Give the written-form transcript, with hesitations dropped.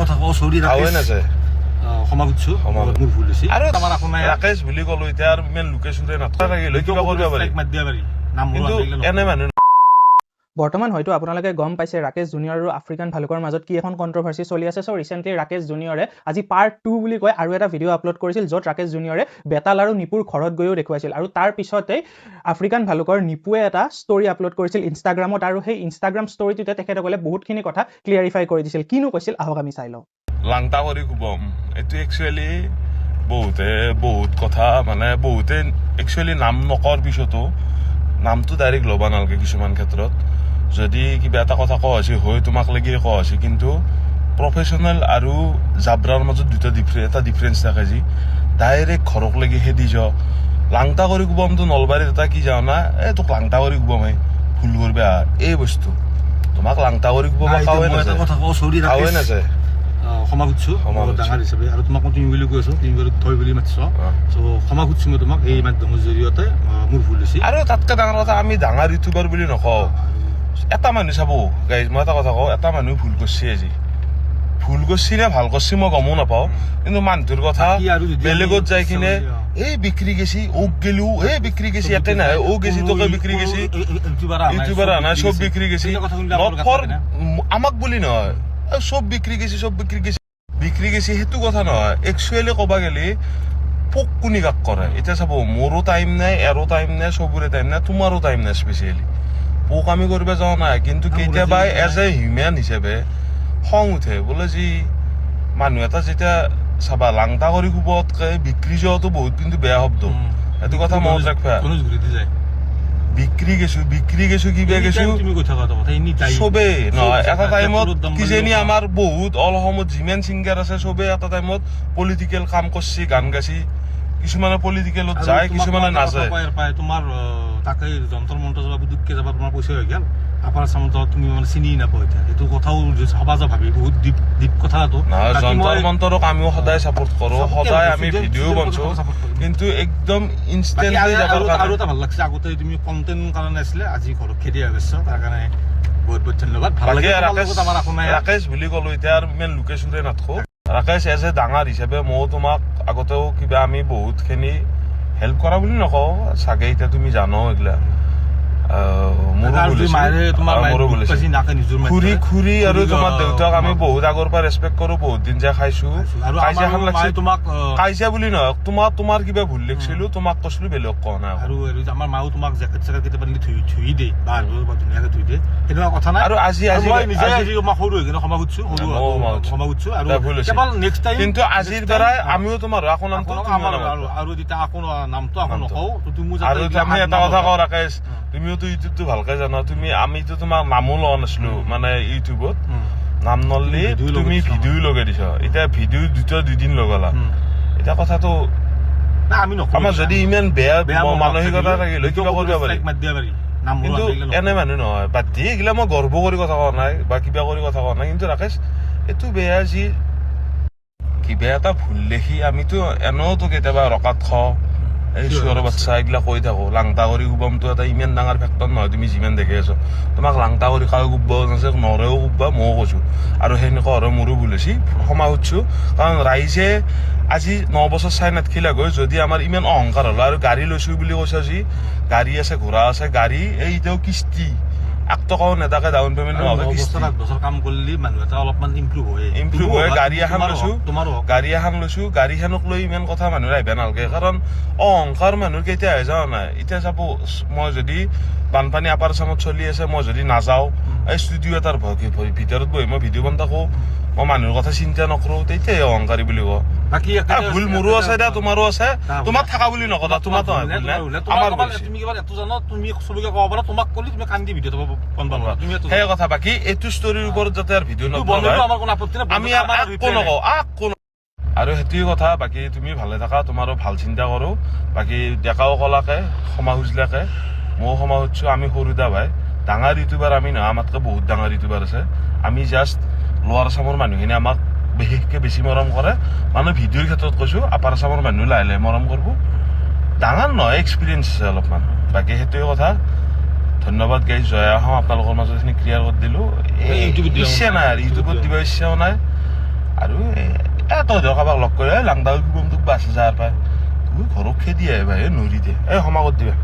কথা কওঁ চৌৰি ক্ষমা খুজিছো মোৰ ভুল হৈছে আৰু আমাৰ আপোনাৰ ৰাকেশ বুলি ক'লো এতিয়া আৰু ইমান লোকে চুৰে নাথাকিলে কিবা কৰিব পাৰি কিন্তু এনে মানুহ বৰ্তমান হয়তো আপোনালোকে গম পাইছে ৰাকেশ জুনিয়ৰ আৰু আফ্ৰিকান ভালুকৰ মাজত কি এখন কণ্ট্ৰভাৰ্চি চলি আছে। চ' ৰিচেণ্টলি ৰাকেশ জুনিয়ৰে আজি পাৰ্ট 2 বুলি কয় আৰু এটা ভিডিঅ' আপলোড কৰিছিল য'ত ৰাকেশ জুনিয়ৰে বেতাল আৰু নিপুৰ ঘৰত গৈও দেখুৱাইছিল আৰু তাৰ পিছতেই আফ্ৰিকান ভালুকৰ নিপুৱে এটা ষ্টৰি আপলোড কৰিছিল ইনষ্টাগ্ৰামত আৰু সেই ইনষ্টাগ্ৰাম ষ্টৰিটোতে তেখেতসকলে বহুতখিনি কথা ক্লিয়াৰিফাই কৰি দিছিল। কিনো কৈছিল আহক আমি চাই লওঁ। লাংটা কৰি কুবম এইটো একচুৱেলি বহুত কথা মানে বহুতে একচুৱেলি নাম নকৰ পিছতো নামটো ডাইৰেক্ট ল'ব নালাগে কিছুমান ক্ষেত্ৰত। যদি কিবা এটা কথা কোৱা হৈছে হয় তোমাক লাগি কোৱা হৈছে কিন্তু প্ৰফেশ্যনেল আৰু জাব্ৰাৰ মাজত এটা ডিফাৰেঞ্চ থাকে যি ডাইৰেক্ট ঘৰক লাগি খেদি যাওঁ লাংটা কৰি কুবমটো নলবাৰীত এটা কি যাওঁ না তোক লাংটা কৰি কুবম ভুল কৰবে এই বস্তু তোমাক লাংটা কৰি কুবম খাওঁৱে নাযায় ক্ষমা খুজিছো ডাঙৰ হিচাপে আৰু তোমাক মই তুমি বুলি কৈ আছো তুমি বাৰু থৈ বুলি মাতিছ চ' ক্ষমা খুজিছো মই তোমাক এই মাধ্যমৰ জৰিয়তে মোৰ ভুল হৈছে। আৰু তাতকৈ ডাঙৰ কথা আমি ডাঙৰ ইউটিউবাৰ বুলি নকওঁ এটা মানুহ চাব গাইজ মই এটা কথা কওঁ এটা মানুহ ভুল কৰিছে আজি ভুল কৰিছি নে ভাল কৰিছি মই গমো নাপাওঁ কিন্তু মানুহটোৰ কথা বেলেগত যাই কিনে এই বিক্ৰী গেছি ওক গেলো এই বিক্ৰী গেছি ইয়াতে নাই ও গেছি তোকে বিক্ৰী গেছি ইউটিউবাৰ নাই চব বিক্ৰী গেছি আমাক বুলি নহয় সব বিক্ৰী গেছি সেইটো কথা নহয়। একচুৱেলি ক'বা গেলি পোক কোনি কাক কৰে এতিয়া চাব মোৰো টাইম নাই এৰো টাইম নাই চবৰে টাইম নাই তোমাৰো টাইম নাই স্পেচিয়েলি পোক আমি কৰিব যাওঁ নাই কিন্তু কেতিয়াবা এজ এ হিউমেন হিচাপে খং উঠে বোলে যি মানুহ এটা যেতিয়া চাবা লাংটা কৰি কুবতকৈ বিক্ৰী যোৱাটো বহুত কিন্তু বেয়া শব্দ এইটো কথা মনত ৰাখবা বিক্ৰী গেছো কিবা গেছো চবেই নহয় এটা টাইমত কিজানি আমাৰ বহুত অল অসমত যিমান ছিংগাৰ আছে চবেই এটা টাইমত পলিটিকেল কাম কৰছি গান গাইছি কিছুমানে পলিটিকেলত যায় কিছুমানে নাযায় তোমাৰ তাকে যন্ত্ৰ মন্ত্ৰ যাবা দুখকে যাবা তোমাৰ পইচা হৈ গেল আপাৰ চামত তুমি মানে চিনি নাপাও এতিয়া এইটো কথাও সমাজ ভাবি বহুত দীপ কথাটো যন্ত্ৰ মন্ত্ৰক আমিও সদায় ছাপোৰ্ট কৰো সদায় আমি ভিডিঅ' বনাইছো কিন্তু একদম ইনষ্টেন্টলি যাবৰ কাৰণে আৰু এটা ভাল লাগছে আগতে তুমি কন্টেন্ট কাৰণে আছিলে আজি ঘৰত খেদি হৈ গৈছ তাৰ কাৰণে বহুত বহুত ধন্যবাদ ভাল লাগে ৰাকেশ বুলি ক'লো এতিয়া আৰু ইমান লোকে চুৰে নাথাকো ৰাকেশ এজ এ ডাঙৰ হিচাপে মই তোমাক আগতেও কিবা আমি বহুতখিনি হেল্প কৰা বুলি নকওঁ চাগে এতিয়া তুমি জানো এইগিলা খুৰী আৰু তোমাৰ দেউতাক আমি বহুত আগৰ পৰা ৰেচপেক্ট কৰো বহুত দিন যে খাইছো কাজিয়া বুলি নহয় তোমাৰ কিবা ভুল লিখিছিলো তোমাক কৈছিলো বেলেগ কোৱা নাই আৰু আমাৰ মাও তোমাক জেকেট চেকেট কেতিয়াবা ধুই দিয়ে বা ধুনীয়াকে ধুই দিয়ে তেনেকুৱা কথা নাই আৰু আজি সৰু হৈ কিনে ক্ষমা খুজিছো আৰু কেৱল নেক্সট টাইম কিন্তু আজিৰ পৰাই আমিও তোমাৰ আকৌ নামটো আৰু যেতিয়া আকৌ নামটো আকৌ নকওঁ তুমি এটা কথা কওঁ ৰাকেশ তুমিওতো ইউটিউবটো ভালকে জানা আমিতো তোমাৰ নামো লোৱা নাছিলো মানে ইউটিউবত নাম নললি তুমি ভিডিঅ' লগাই দিছ এতিয়া ভিডিঅ' দুদিন লগালা এতিয়া কথাটো আমাৰ যদি ইমান বেয়া মানসিকতা থাকিলে কিবা কৰিব পাৰি কিন্তু এনে মানুহ নহয় বাদ দি এইগিলা মই গৰ্ব কৰি কথা কোৱা নাই বা কিবা কৰি কথা কোৱা নাই কিন্তু ৰাকেশ এইটো বেয়া যি কিবা এটা ভুল দেখি আমিতো এনেওতো কেতিয়াবা ৰকাত খাওঁ এই চোৰৰ বাচ্চা এইগিলা কৈ থাকো লাংটা কৰি কুবমটো এটা ইমান ডাঙৰ ফেক্টৰ নহয় তুমি যিমান দেখি আছো তোমাক লাংটা কৰি কাও কুবব নৰেও কুববা ময়ো কৈছো আৰু সেনেকুৱা আৰু মোৰো ভুল হৈছে ক্ষমা খুজিছো কাৰণ ৰাইজে আজি 9 বছৰ চাই নাথাকিলে গৈ যদি আমাৰ ইমান অহংকাৰ হলো আৰু গাড়ী লৈছো বুলি কৈছা যি গাড়ী আছে ঘোঁৰা আছে গাড়ী এই এতিয়াও কিস্তি 1 টকাও নেদাকে ডাউন পেমেণ্ট নহয় বছৰ কাম কৰিলে মানুহ এটা অলপমান ইমপ্ৰুভ হয় গাড়ী এখন লৈছো গাড়ীখনক লৈ ইমান কথা মানুহ আহিব নালাগে কাৰণ অহংকাৰ মানুহৰ কেতিয়া হৈ যাওঁ নাই এতিয়া চাব মই যদি বানপানী আপাৰ আছামত চলি আছে মই যদি নাযাওঁ এই ষ্টুডিঅ' এটাৰ ভিতৰত বহি মই ভিডিঅ' বনাই থাকো মই মানুহৰ কথা চিন্তা নকৰো তেতিয়াই অহংকাৰী বুলি কওঁ বাকী ভুল মোৰো আছে দে তোমাৰো আছে তোমাৰ থাকা বুলি নকওঁ তোমাৰ তুমি কিবা এটো জানো তুমি চবকে ক'ব পাৰা তোমাক ক'লি তুমি কান্দি ভিডিঅ' বনাব পাৰা তুমি সেই কথা বাকী এইটো ষ্টৰীৰ ওপৰত যাতে আৰু ভিডিঅ' নবনায় আমাৰ কোনো আপত্তি নাই আমি আকো নকওঁ আৰু সেইটোৱে কথা বাকী তুমি ভালে থাকা তোমাৰো ভাল চিন্তা কৰো বাকী ডেকাও কলাকে ক্ষমা খুজিলাকে ময়ো ক্ষমা খুজিছো আমি সৰু দা ভাই ডাঙৰ ইউটিউবাৰ আমি নহয় আমাতকৈ বহুত ডাঙৰ ইউটিউবাৰ আছে আমি জাষ্ট লোৱাৰ আছামৰ মানুহখিনি আমাক বিশেষকৈ বেছি মৰম কৰে মানে ভিডিঅ'ৰ ক্ষেত্ৰত কৈছো আপাৰ আছামৰ মানুহ লাহে লাহে মৰম কৰিব ডাঙৰ নহয় এক্সপিৰিয়েঞ্চ আছে অলপমান বাকী সেইটোৱে কথা ধন্যবাদ গাইজ জয় আহোঁ আপোনালোকৰ মাজত এইখিনি ক্লিয়াৰ কৰি দিলোঁ ইচ্ছা নাই আৰু ইউটিউবত দিব ইচ্ছাও নাই আৰু তই ধৰ কাৰোবাক লগ কৰে লাংডাল কিবম তোক বাছ যাৰ পায় তুই ঘৰত খেদি আহে ভাই নৰি দে সমাগত দিবা